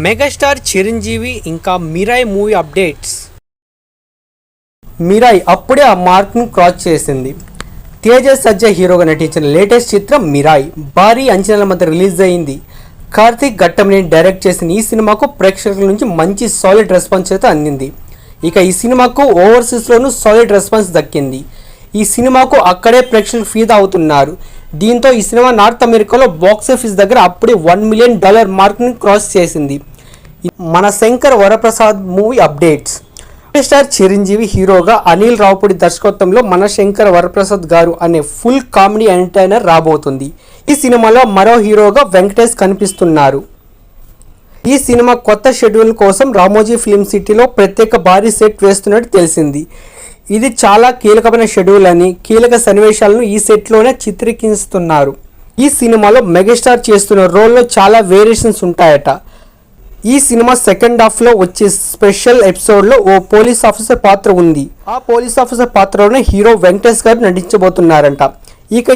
Megastar Chiranjeevi ఇంకా Mirai movie updates. Mirai అప్పుడే ఆ మార్క్ను క్రాస్ చేసింది. తేజ సజ్జా హీరోగా నటించిన లేటెస్ట్ చిత్రం మిరాయ్ భారీ అంచనాల మధ్య రిలీజ్ అయింది. కార్తీక్ ఘట్టమనేని డైరెక్ట్ చేసిన ఈ సినిమాకు ప్రేక్షకుల నుంచి మంచి సాలిడ్ రెస్పాన్స్ అయితే అందింది. ఇక ఈ సినిమాకు ఓవర్సీస్లోనూ సాలిడ్ రెస్పాన్స్ దక్కింది. ఈ సినిమాకు అక్కడే ప్రేక్షకులు ఫీదా అవుతున్నారు. దీంతో ఈ సినిమా నార్త్ అమెరికాలో బాక్సాఫీస్ దగ్గర అప్పుడే $1 మిలియన్ మార్క్ని క్రాస్ చేసింది. మన Shankar Varaprasad movie updates. Star Chiranjeevi హీరోగా అనిల్ రావుపూడి దర్శకత్వంలో మన శంకర్ వరప్రసాద్ గారు అనే ఫుల్ కామెడీ ఎంటర్టైనర్ రాబోతుంది. ఈ సినిమాలో మరో హీరోగా వెంకటేష్ కనిపిస్తున్నారు. ఈ సినిమా కొత్త షెడ్యూల్ కోసం రామోజీ ఫిల్మ్ సిటీలో ప్రత్యేక భారీ సెట్ వేస్తున్నట్టు తెలిసింది. ఇది చాలా కీలకమైన షెడ్యూల్ అని, కీలక సన్నివేశాలను ఈ సెట్లోనే చిత్రీకరిస్తున్నారు. ఈ సినిమాలో మెగాస్టార్ చేస్తున్న రోల్లో చాలా వేరియేషన్స్ ఉంటాయట. ఈ సినిమా సెకండ్ హాఫ్లో వచ్చే స్పెషల్ ఎపిసోడ్లో ఓ పోలీస్ ఆఫీసర్ పాత్ర ఉంది. ఆ పోలీస్ ఆఫీసర్ పాత్రలోనే హీరో వెంకటేష్ గారు నటించబోతున్నారంట. ఇక